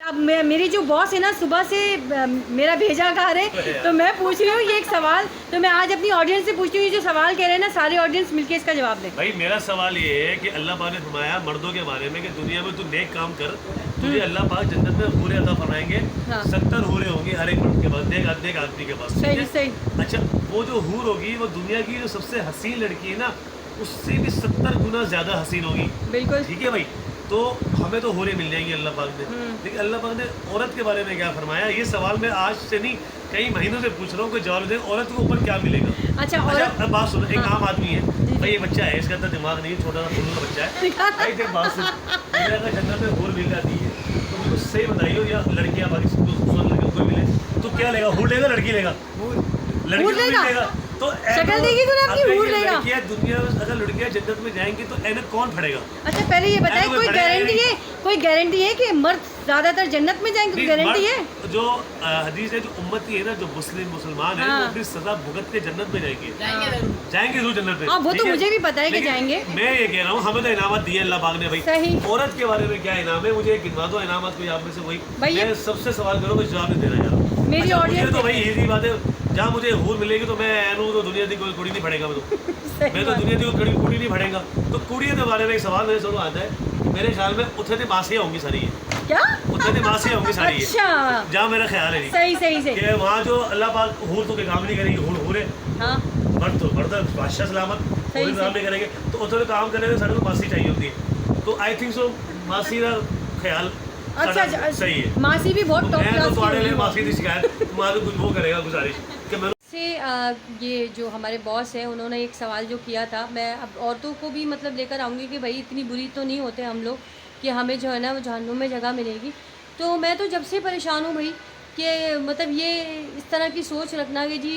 अब मेरी जो बॉस है ना सुबह से मेरा भेजा घर है, तो मैं पूछ रही हूँ ये एक सवाल, तो मैं आज अपनी ऑडियंस से पूछती हूँ, ये जो सवाल कह रहे हैं ना सारे ऑडियंस मिलके इसका जवाब दें। भाई मेरा सवाल ये है कि अल्लाह पाक ने फरमाया मर्दों के बारे में कि दुनिया में तू नेक काम कर, तुझे अल्लाह पाक जन्नत में हूरें अता फरमाएंगे। हाँ। 70 हूरें होंगी हर एक मर्द के पास, नेक आदमी के पास। सही सही। अच्छा, वो जो हूर होगी वो दुनिया की जो सबसे हसीन लड़की है ना, उससे भी 70 गुना ज़्यादा हसीन होगी। बिल्कुल ठीक है भाई, तो हमें तो हूरें मिल जाएंगी अल्लाह पाक ने, लेकिन अल्लाह पाक ने औरत के बारे में क्या फरमाया, ये सवाल मैं आज से नहीं कई महीनों से पूछ रहा हूँ कि जवाब दें, औरत के ऊपर क्या मिलेगा। अच्छा अब बात सुनो, एक आम आदमी है भाई, ये बच्चा है, इसका इतना दिमाग नहीं है, छोटा सा फुल्लू का बच्चा है भाई, देख बात सुन, मुझे अगर जन्नत में हूर मिल जाती है तो मुझे सही बताइए, या लड़कियाँ बाकी खूबसूरत लड़कियों को मिले तो क्या लेगा, हूर लेगा लड़की लेगा, लड़की लेगा, तो शक्ल देगी तो आपकी हूर लेगा। लड़कियाँ दुनिया में अगर लड़कियाँ जन्नत में जाएंगी तो ऐनक कौन फड़ेगा। अच्छा पहले ये बताएं, कोई गारंटी है कि मर्द ज्यादातर जन्नत में जाएंगे, कोई गारंटी है? जो हदीस है, जो उम्मती है ना, जो मुसलमान है, वो अपनी सजा भुगत के जन्नत में जाएंगे जरूर जन्नत में। हाँ, वो तो मुझे भी पता है कि जाएंगे। मैं ये कह रहा हूँ, हमें तो इनामत दिए अल्लाह पाक ने भाई। सही। औरत के बारे में क्या इनाम है, मुझे गिनवा दो इनामत कोई आप में से। वही मैं सबसे सवाल करो, मुझे जवाब नहीं देना यार। मेरी ऑडियंस तो भाई इजी बात है, जहाँ मुझे हूर मिलेगी तो मैं एनू तो दुनिया की कोई कुड़ी नहीं फड़ेगा, मैं तो दुनिया की कोई कुड़ी नहीं फड़ेगा। तो कुड़ियों के बारे में एक सवाल मेरे सुनो आता है, मेरे ख्याल में उठे मासियाँ होंगी सारी, क्या उठे मासियाँ होंगी सारी। अच्छा, जहाँ मेरा ख्याल है सही कि वहाँ जो अल्लाह पाक हूर तो काम नहीं करेगी, हूर मर्द बादशाह सलामत काम नहीं करेंगे, तो उधर काम करने में सारे को मासी चाहिए होती है। तो आई थिंक सो मासी का ख्याल अच्छा सही है। मासी भी बहुत टॉप क्लास की मासी की शिकायत तुम्हारे कुछ वो करेगा गुजारिश कि मैं से ये जो हमारे बॉस है उन्होंने एक सवाल जो किया था, मैं अब औरतों को भी मतलब लेकर आऊँगी कि भाई इतनी बुरी तो नहीं होते हम लोग कि हमें जो है ना वो जहन्नुम में जगह मिलेगी। तो मैं तो जब से परेशान हूँ भाई कि मतलब ये इस तरह की सोच रखना कि जी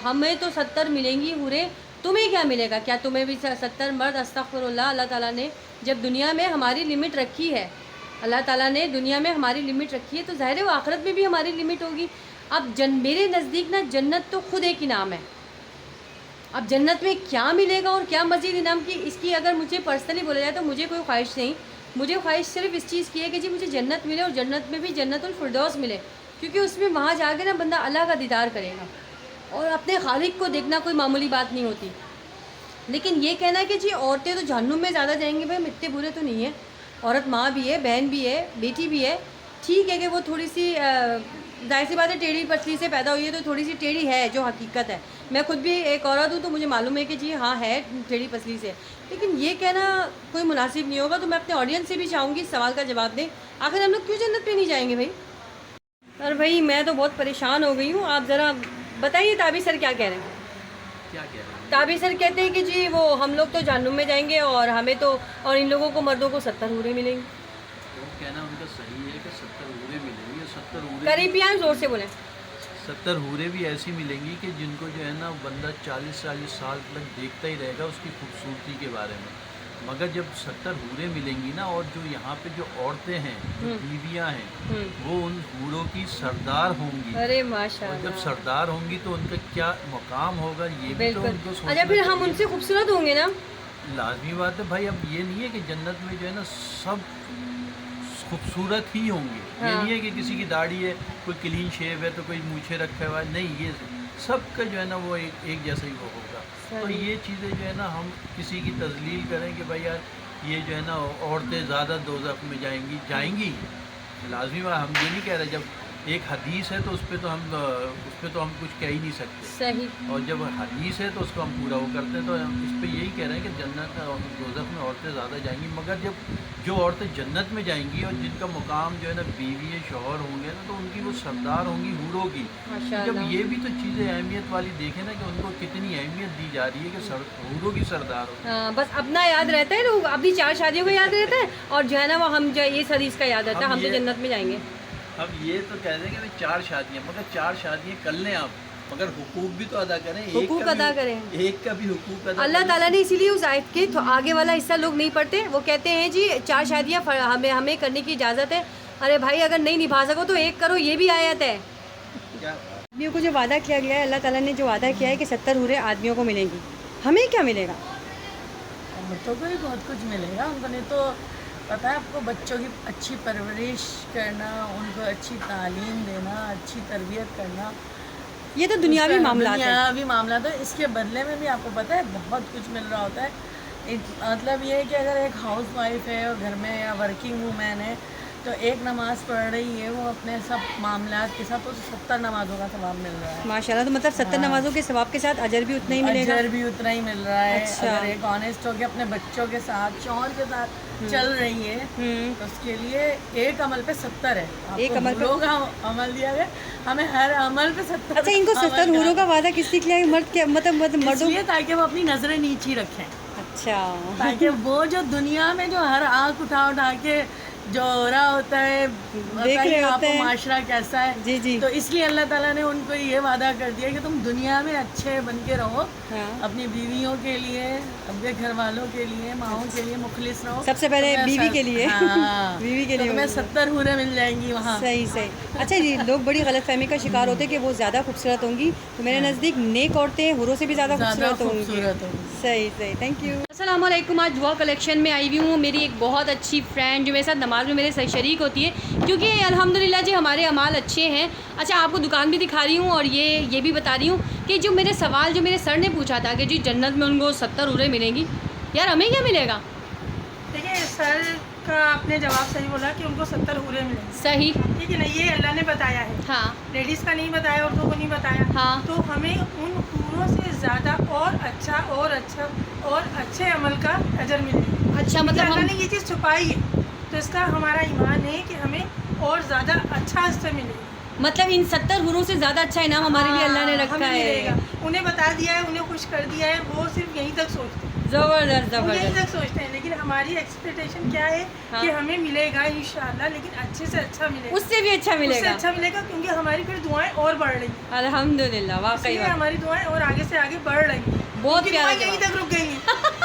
हमें तो 70 मिलेंगी हूरें, तुम्हें क्या मिलेगा, क्या तुम्हें भी 70 मर्द? अस्तगफिरुल्लाह, अल्लाह ताला ने जब दुनिया में हमारी लिमिट रखी है, अल्लाह ताला ने दुनिया में हमारी लिमिट रखी है, तो ज़ाहिर है वो आखिरत में भी हमारी लिमिट होगी। अब मेरे नज़दीक ना जन्नत तो खुद एक इनाम है। अब जन्नत में क्या मिलेगा और क्या मज़ीद इनाम की, इसकी अगर मुझे पर्सनली बोला जाए तो मुझे कोई ख्वाहिश नहीं। मुझे ख्वाहिश सिर्फ इस चीज़ की है कि जी मुझे जन्नत मिले, और जन्नत में भी जन्नतुल फिरदौस मिले, क्योंकि उसमें वहाँ जाके ना बंदा अल्लाह का दीदार करेगा और अपने खालिक को देखना कोई मामूली बात नहीं होती। लेकिन ये कहना कि जी औरतें तो जहन्नुम में ज़्यादा जाएंगी, भाई इतने बुरे तो नहीं है। औरत माँ भी है, बहन भी है, बेटी भी है। ठीक है कि वो थोड़ी सी जाहिर सी बात है टेढ़ी पतली से पैदा हुई है, तो थोड़ी सी टेढ़ी है जो हकीकत है। मैं खुद भी एक औरत हूँ तो मुझे मालूम है कि जी हाँ है टेढ़ी पतली से, लेकिन ये कहना कोई मुनासिब नहीं होगा। तो मैं अपने ऑडियंस से भी चाहूँगी इस सवाल का जवाब दें, आखिर हम लोग क्यों जन्नत पे नहीं जाएंगे भाई? और भाई मैं तो बहुत परेशान हो गई हूँ, आप ज़रा बताइए ताबी सर क्या कह रहे हैं? क्या कह रहे हैं? ताबी सर कहते हैं कि जी वो हम लोग तो जहन्नुम में जाएंगे और हमें तो, और इन लोगों को मर्दों को 70 हूरें मिलेंगी। वो कहना उनका सही है कि 70 हूरें मिलेंगी, 70 हूरें करीब भी आए, जोर से बोलें। 70 हूरें भी ऐसी मिलेंगी कि जिनको जो है ना बंदा 40-40 साल तक देखता ही रहेगा उसकी खूबसूरती के बारे में। मगर जब 70 हूरें मिलेंगी ना, और जो यहाँ पे जो औरतें हैं, जो बीवियाँ हैं, वो उन हूरों की सरदार होंगी। अरे माशाल्लाह। जब सरदार होंगी तो उनका क्या मकाम होगा, ये भी तो उनको सोचना। अच्छा, फिर हम उनसे खूबसूरत होंगे ना? लाजमी बात है भाई। अब ये नहीं है कि जन्नत में जो है ना सब खूबसूरत ही होंगे। हाँ। ये नहीं है कि किसी की दाढ़ी है, कोई क्लीन शेव है तो कोई मूछे रखा हुआ है, नहीं, ये सबका जो है ना वो एक जैसा ही वो होगा। तो ये चीज़ें जो है ना हम किसी की तजलील करें कि भाई यार ये जो है ना औरतें ज़्यादा दोज़ख में जाएंगी लाजमी बात। हम ये नहीं कह रहे, जब एक हदीस है तो उस पर तो हम कुछ कह ही नहीं सकते। सही। और जब हदीस है तो उसको हम पूरा वो करते हैं। तो हम इस पर यही कह रहे हैं कि जन्नत और दोज़ख में औरतें ज़्यादा जाएंगी। मगर जब जो औरतें जन्नत में जाएंगी और जिनका मुकाम जो है ना बीवी शौहर होंगे ना, तो उनकी वो सरदार होंगी हूरों की। जब ये भी तो चीज़ें अहमियत वाली देखें ना कि उनको कितनी अहमियत दी जा रही है कि हूरों की सरदार हो। हाँ, बस अपना याद रहता है, लोग अपनी 4 शादियों का याद रहता है, और जो है ना वो हम जो इस हदीस का याद रहता है, हम तो जन्नत में जाएंगे। अब ये तो कह दें कि भाई 4 शादियाँ, मगर 4 शादियाँ कर लें आप, मगर हुकूक भी तो अदा करें। हुकूक अदा करें, एक का भी हुकूक अदा। अल्लाह ताला ने इसीलिए उस आयत के तो आगे वाला हिस्सा लोग नहीं पढ़ते। वो कहते हैं जी 4 शादियाँ हमें करने की इजाज़त है। अरे भाई अगर नहीं निभा सको तो 1 करो, ये भी आयत है। आदमियों को जो वादा किया गया है, अल्लाह ताला ने जो वादा किया है कि 70 हूरें आदमियों को मिलेंगी, हमें क्या मिलेगा? तो कोई बहुत कुछ मिलेगा हमको। नहीं तो पता है आपको, बच्चों की अच्छी परवरिश करना, उनको अच्छी तालीम देना, अच्छी तरबियत करना, ये तो दुनियावी उसका मामला है। दुनियावी मामला, तो इसके बदले में भी आपको पता है बहुत कुछ मिल रहा होता है। मतलब ये है कि अगर एक हाउस वाइफ है और घर में या वर्किंग वूमेन है तो एक नमाज़ पढ़ रही है, वो अपने सब मामलात के साथ तो 70 नमाज़ों का सवाब मिल रहा है। माशाल्लाह, तो मतलब 70 नमाजों के सवाब के साथ अजर भी उतना ही मिलेगा। अजर भी उतना ही मिल रहा है। अच्छा। अगर एक ऑनेस्ट होकर अपने बच्चों के साथ, शौहर के साथ चल रही है तो उसके लिए एक अमल पे 70 है। एक अमल पे- हूरों का अमल दिया गया, हमें हर अमल पे 70। अच्छा, इनको 70 हूरों का वादा किसने किया है? मर्द के मतलब मर्दों? इसलिए ताकि वो अपनी नजरें नीची रखें, अच्छा, ताकि वो जो दुनिया में जो हर आँख उठा उठा के जो हो रहा होता है, देख रहे बताइए होते आपको हैं। माशरा कैसा है। जी जी। तो इसलिए अल्लाह ताला ने उनको ये वादा कर दिया कि तुम दुनिया में अच्छे बन के रहो, हाँ। अपनी बीवियों के लिए, अपने घर वालों के लिए, माओं के लिए मुखलिस रहो। सबसे पहले तुम्हें बीवी के लिए। हाँ, बीवी के लिए तो तुम्हें होगी। 70 हूरें मिल जाएंगी वहाँ। सही सही। अच्छा जी, लोग बड़ी गलतफहमी का शिकार होते हैं कि वो ज़्यादा खूबसूरत होंगी, तो मेरे नज़दीक नेक औरतें हुरों से भी ज़्यादा खूबसूरत होंगी। खूबसूरत होंगी। सही सही, थैंक यू। अस्सलाम वालेकुम। आज दुआ कलेक्शन में आई हुई हूँ। मेरी एक बहुत अच्छी फ्रेंड जो मेरे साथ नमाज में मेरे शरीक होती है, क्योंकि अल्हम्दुलिल्लाह जी हमारे अमाल अच्छे हैं। अच्छा, आपको दुकान भी दिखा रही हूँ और ये भी बता रही हूँ कि जो मेरे सवाल जो मेरे सर ने पूछा था कि जी जन्नत में उनको 70 हूरें मिलेंगी, यार हमें क्या मिलेगा? देखिए, सर का आपने जवाब सही बोला कि उनको 70 हूरें मिलेंगे, सही। ठीक है ना, ये अल्लाह ने बताया है, हाँ लेडीज़ का नहीं बताया, औरतों को नहीं बताया। हाँ। तो हमें उन हूरों से ज़्यादा और अच्छा और अच्छे अमल का अजर मिलेगा। अच्छा, मतलब अल्लाह हम ने ये चीज़ छुपाई है, तो इसका हमारा ईमान है कि हमें और ज़्यादा अच्छा इससे मिलेगा। मतलब इन 70 हूरों से ज़्यादा अच्छा इनाम हमारे लिए अल्लाह ने रखा हमें है। मिलेगा। उन्हें बता दिया है, उन्हें खुश कर दिया है, वो सिर्फ यहीं तक सोचते हैं, ज़बरदस्त वो यहीं ज़बरदस्त। तक सोचते हैं। लेकिन हमारी एक्सपेक्टेशन क्या है हाँ। कि हमें मिलेगा इंशाल्लाह, लेकिन अच्छे से अच्छा मिलेगा, उससे भी अच्छा उससे मिलेगा। अच्छा मिलेगा, क्योंकि हमारी फिर दुआएं और बढ़ रही हैं। अल्हम्दुलिल्लाह, वाकई इसलिए बात। हमारी दुआएं और आगे से आगे बढ़ रही हैं। बहुत उनकी प्यारा दुआएं यहीं जवाब। तक रुक गई हैं,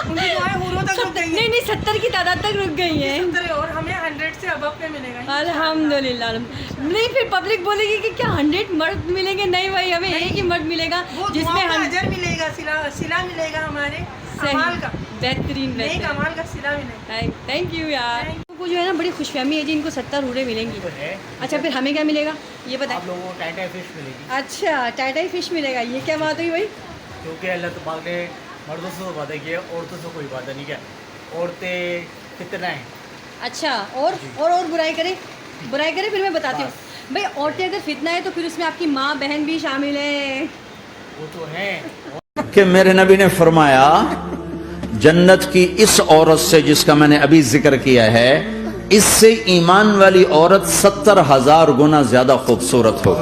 उनकी दुआएं हूरों तक रुक गई नहीं हैं। नहीं, 70 की तादाद तक रुक गई है। 70 और हमें 100 से अबव पे मिलेगा अल्हम्दुलिल्लाह। नहीं, फिर पब्लिक बोलेगी कि क्या 100 मर्द मिलेंगे? नहीं भाई, हमें एक ही मर्द मिलेगा वो जिसमें दुआओं का हम अजर मिलेगा, सिला मिलेगा, हमारे अमाल का, बेहतरीन नेक बेहतरीन। अमाल का सिला मिलेगा। थैंक यू यार। को जो है ना बड़ी खुशफहमी है जी, इनको 70 हूरें मिलेंगी। तो है। अच्छा, फिर हमें क्या मिलेगा ये बताएं। आप लोगों को टाइटा फिश मिलेगी, अच्छा, टाइटाई फिश मिलेगा, ये क्या बात हुई भाई? क्योंकि अल्लाह तबारक ने मर्दों से तो वादा किया, औरतों से कोई वादा नहीं किया। औरतें कितना है, अच्छा, और बुराई करे फिर मैं बताती हूँ भाई। औरतें अगर फितना है तो फिर उसमें आपकी माँ बहन भी शामिल है। वो तो है। कि मेरे नबी ने फरमाया जन्नत की इस औरत से जिसका मैंने अभी जिक्र किया है, इससे ईमान वाली औरत 70,000 गुना ज्यादा खूबसूरत हो।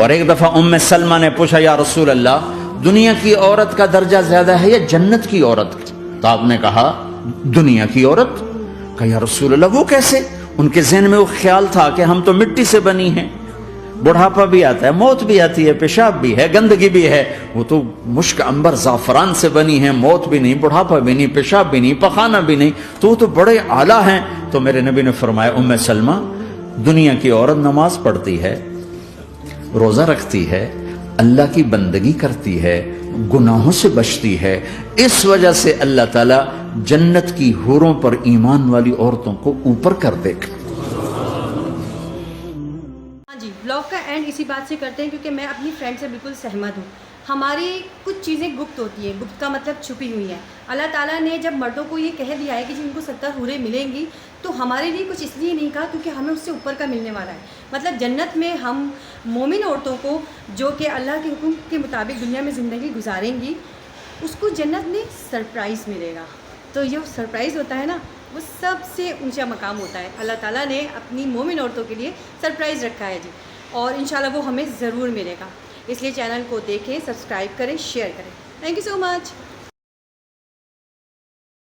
और एक दफा उम्मे सलमा ने पूछा, या रसूल अल्लाह, दुनिया की औरत का दर्जा ज्यादा है या जन्नत की औरत? तो आपने कहा दुनिया की औरत। कहा या रसूल अल्लाह वो कैसे? उनके ज़हन में वो ख्याल था कि हम तो मिट्टी से बनी हैं, बुढ़ापा भी आता है, मौत भी आती है, पेशाब भी है, गंदगी भी है, वो तो मुश्क अंबर ज़ाफ़रान से बनी है, मौत भी नहीं, बुढ़ापा भी नहीं, पेशाब भी नहीं, पखाना भी नहीं, तो वो तो बड़े आला हैं। तो मेरे नबी ने फरमाया, उम्मे सलमा, दुनिया की औरत नमाज पढ़ती है, रोज़ा रखती है, अल्लाह की बंदगी करती है, गुनाहों से बचती है, इस वजह से अल्लाह ताला जन्नत की हूरों पर ईमान वाली औरतों को ऊपर कर देगा। हाँ जी, ब्लॉग का एंड इसी बात से करते हैं क्योंकि मैं अपनी फ्रेंड से बिल्कुल सहमत हूँ। हमारी कुछ चीज़ें गुप्त होती हैं, गुप्त का मतलब छुपी हुई हैं। अल्लाह ताला ने जब मर्दों को ये कह दिया है कि जिनको 70 हूरें मिलेंगी, तो हमारे लिए कुछ इसलिए नहीं कहा क्योंकि हमें उससे ऊपर का मिलने वाला है। मतलब जन्नत में हम मोमिन औरतों को जो कि अल्लाह के हुक्म के मुताबिक दुनिया में ज़िंदगी गुजारेंगी, उसको जन्नत में सरप्राइज़ मिलेगा। तो ये सरप्राइज़ होता है ना, वो सबसे ऊंचा मकाम होता है। अल्लाह ताला ने अपनी मोमिन औरतों के लिए सरप्राइज़ रखा है जी, और इंशाल्लाह वो हमें ज़रूर मिलेगा। इसलिए चैनल को देखें, सब्सक्राइब करें, शेयर करें। Thank you so much.